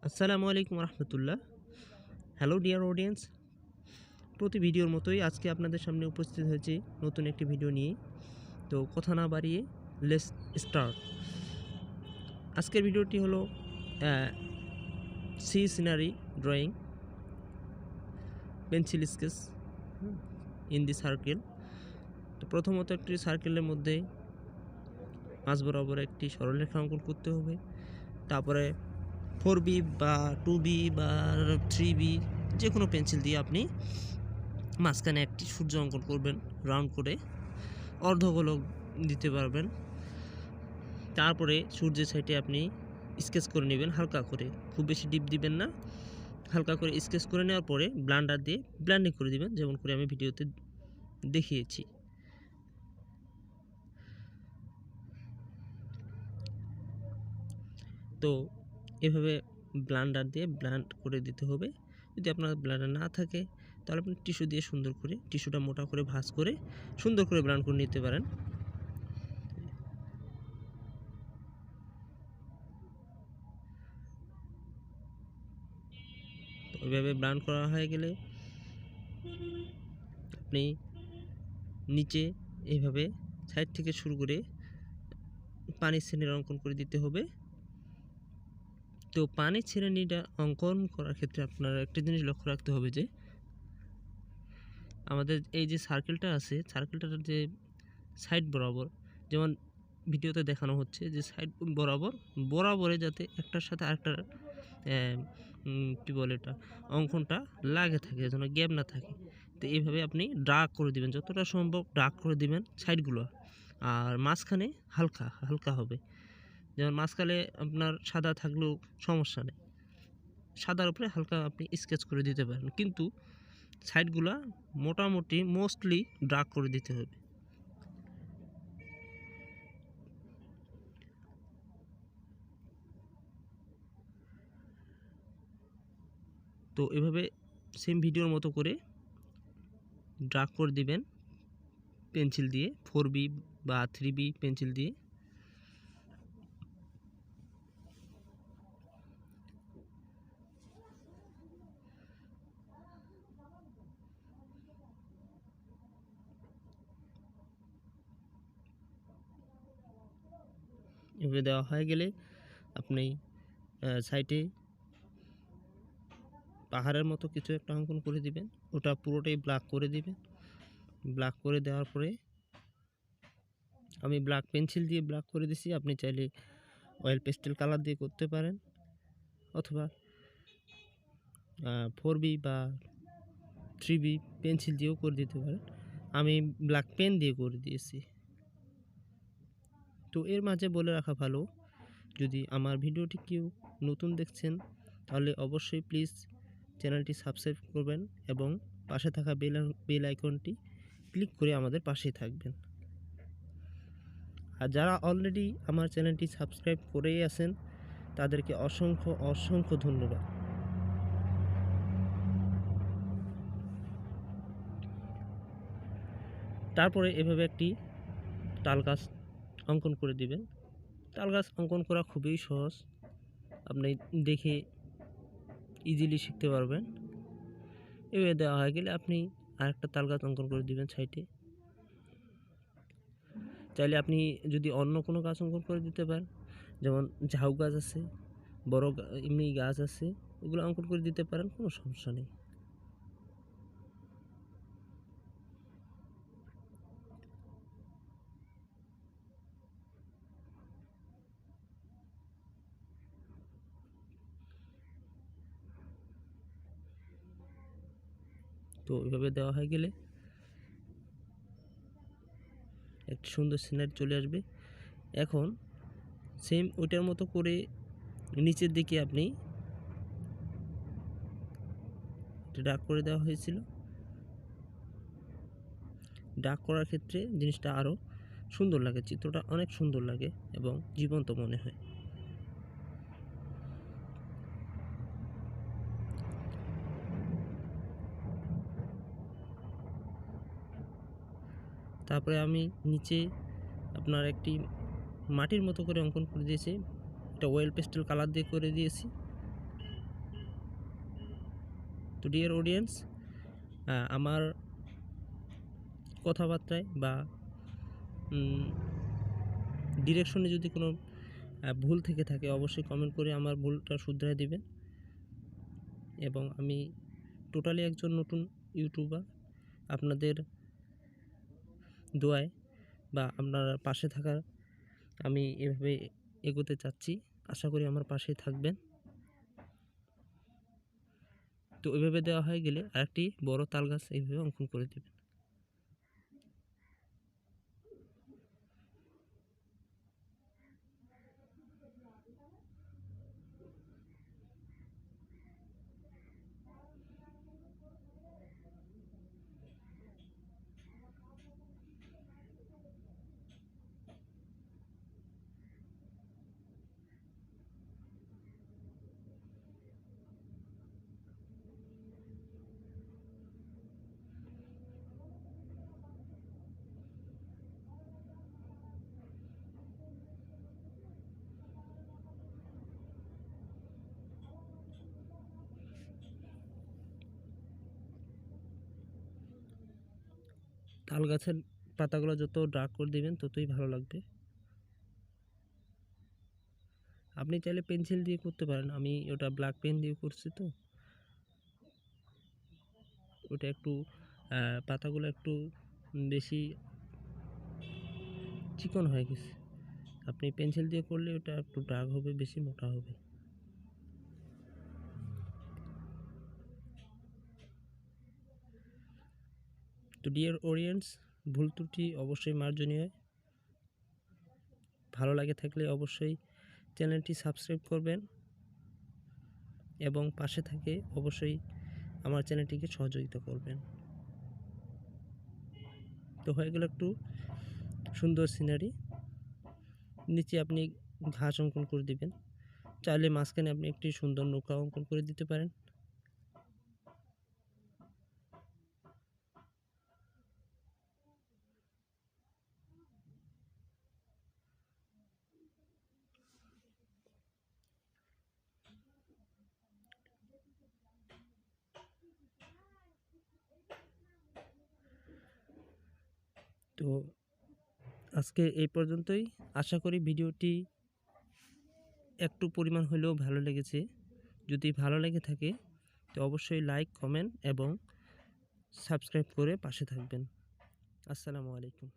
Assalamualaikum.Today. Hello dear audience, প্রতি ভিডিওর মতোই আজকে আপনাদের সামনে উপস্থিত হয়েছি নতুন একটি ভিডিও নিয়ে। তো কথা না বাড়িয়ে লেটস স্টার্ট। আজকের ভিডিওটি হলো sea scenery drawing pencil sketch in the circle. তো প্রথমত একটি সার্কেলের মধ্যে মাঝ বরাবর একটি সরলরেখা অঙ্কন করতে হবে। তারপরে 4B বা 2B বা 3B যে কোনো পেন্সিল দিয়ে আপনি মাঝখানে একটি সূর্য অঙ্কন করবেন রাউন্ড করে, অর্ধগোলক দিতে পারবেন। তারপরে সূর্যের সাইডে আপনি স্কেচ করে নেবেন হালকা করে, খুব বেশি ডিপ দিবেন না, হালকা করে স্কেচ করে নেওয়ার পরে ব্লান্ডার দিয়ে ব্লেন্ডিং করে দিবেন, যেমন করে আমি ভিডিওতে দেখিয়েছি। তো এভাবে ব্লেন্ডার দিয়ে ব্লেন্ড করে দিতে হবে। যদি আপনার ব্লেন্ডার না থাকে তাহলে আপনি টিস্যু দিয়ে সুন্দর করে, টিস্যুটা মোটা করে ভাঁজ করে সুন্দর করে ব্লেন্ড করে নিতে পারেন। তো ওইভাবে ব্লেন্ড করা হয়ে গেলে আপনি নিচে এইভাবে সাইড থেকে শুরু করে পানির শ্রেণীর অঙ্কন করে দিতে হবে। তো পানির শ্রেণীটা অঙ্কন করার ক্ষেত্রে আপনার একটা জিনিস লক্ষ্য রাখতে হবে যে আমাদের এই যে সার্কেলটা আছে, সার্কেলটার যে সাইড বরাবর, যেমন ভিডিওতে দেখানো হচ্ছে যে সাইড বরাবরে যাতে একটার সাথে আরেকটার কী বলে এটা অঙ্কনটা লাগে থাকে, যেন গ্যাপ না থাকে। তো এইভাবে আপনি ডার্ক করে দিবেন, যতটা সম্ভব ডার্ক করে দিবেন সাইডগুলো, আর মাঝখানে হালকা হালকা হবে। যেমন মাঝখানে আপনার সাদা থাকলেও সমস্যা নেই, সাদার উপরে হালকা আপনি স্কেচ করে দিতে পারেন, কিন্তু সাইডগুলো মোটামুটি মোস্টলি ডার্ক করে দিতে হবে। তো এভাবে সেম ভিডিওর মতো করে ডার্ক করে দিবেন পেন্সিল দিয়ে, 4B বা 3B পেন্সিল দিয়ে। এভাবে দেওয়া হয়ে গেলে আপনি সাইডে পাহাড়ের মতো কিছু একটা অঙ্কন করে দিবেন, ওটা পুরোটাই ব্ল্যাক করে দিবেন। ব্ল্যাক করে দেওয়ার পরে আমি ব্ল্যাক পেন্সিল দিয়ে ব্ল্যাক করে দিছি, আপনি চাইলে অয়েল পেস্টেল কালার দিয়ে করতে পারেন, অথবা 4B বা 3B পেন্সিল দিয়েও করে দিতে পারেন। আমি ব্ল্যাক পেন দিয়ে করে দিয়েছি। তো এর মাঝে বলে রাখা ভালো, যদি আমার ভিডিওটি কেউ নতুন দেখছেন তাহলে অবশ্যই প্লিজ চ্যানেলটি সাবস্ক্রাইব করবেন এবং পাশে থাকা বেল আইকনটি ক্লিক করে আমাদের পাশেই থাকবেন। আর যারা অলরেডি আমার চ্যানেলটি সাবস্ক্রাইব করেই আছেন তাদেরকে অসংখ্য অসংখ্য ধন্যবাদ। তারপরে এভাবে একটি তাল গাছ অঙ্কন করে দিবেন। তাল গাছ অঙ্কন করা খুবই সহজ, আপনি দেখে ইজিলি শিখতে পারবেন। এভাবে দেওয়া হয়ে গেলে আপনি আরেকটা তাল গাছ অঙ্কন করে দিবেন সাইডে। চাইলে আপনি যদি অন্য কোনো গাছ অঙ্কন করে দিতে পারেন, যেমন ঝাউ গাছ আছে, বড় এমনি গাছ আছে, ওগুলো অঙ্কন করে দিতে পারেন, কোনো সমস্যা নেই। তো এভাবে দেওয়া হয়ে গেলে একটা সুন্দর সিনারি চলে আসবে। এখন সেম ওইটার মতো করে নিচের দিকে আপনি ডার্ক করে দেওয়া হয়েছিল। ডার্ক করার ক্ষেত্রে জিনিসটা আরও সুন্দর লাগে, চিত্রটা অনেক সুন্দর লাগে এবং জীবন্ত মনে হয়। তারপরে আমি নিচে আপনার একটি মাটির মতো করে অঙ্কন করে দিয়েছি, এটা অয়েল পেস্টেল কালার দিয়ে করে দিয়েছি। তো ডিয়ার অডিয়েন্স, আমার কথাবার্তায় বা ডিরেকশনে যদি কোনো ভুল থেকে থাকে অবশ্যই কমেন্ট করে আমার ভুলটা শুধরে দিবেন। এবং আমি টোটালি একজন নতুন ইউটিউবার, আপনাদের দোয়ায় বা আপনারা পাশে থাকার আমি এভাবে এগোতে চাচ্ছি। আশা করি আমার পাশেই থাকবেন। তো এভাবে দেওয়া হয়ে গেলে আরেকটি বড় তাল গাছ এইভাবে অঙ্কন করে দেবেন। তাল গাছের পাতাগুলো যত ডার্ক করে দিবেন ততই ভালো লাগবে। আপনি চাইলে পেন্সিল দিয়ে করতে পারেন, আমি ওটা ব্ল্যাক পেন দিয়ে করছি, তো ওটা একটু পাতাগুলো একটু বেশি চিকন হয়ে গেছে। আপনি পেন্সিল দিয়ে করলে ওটা একটু ডার্ক হবে, বেশি মোটা হবে। তো ডিয়ার অডিয়েন্স, ভুল ত্রুটি অবশ্যই মার্জনীয়। ভালো লাগে থাকলে অবশ্যই চ্যানেলটি সাবস্ক্রাইব করবেন এবং পাশে থেকে অবশ্যই আমার চ্যানেলটিকে সহযোগিতা করবেন। তো হয়ে গেল একটু সুন্দর সিনারি। নিচে আপনি ঘাস অঙ্কন করে দিবেন, চাইলে মাঝখানে আপনি একটি সুন্দর নৌকা অঙ্কন করে দিতে পারেন। তো আজকে এই পর্যন্তই। আশা করি ভিডিওটি একটু পরিমাণ হলেও ভালো লেগেছে। যদি ভালো লেগে থাকে তো অবশ্যই লাইক, কমেন্ট এবং সাবস্ক্রাইব করে পাশে থাকবেন। আসসালামু আলাইকুম।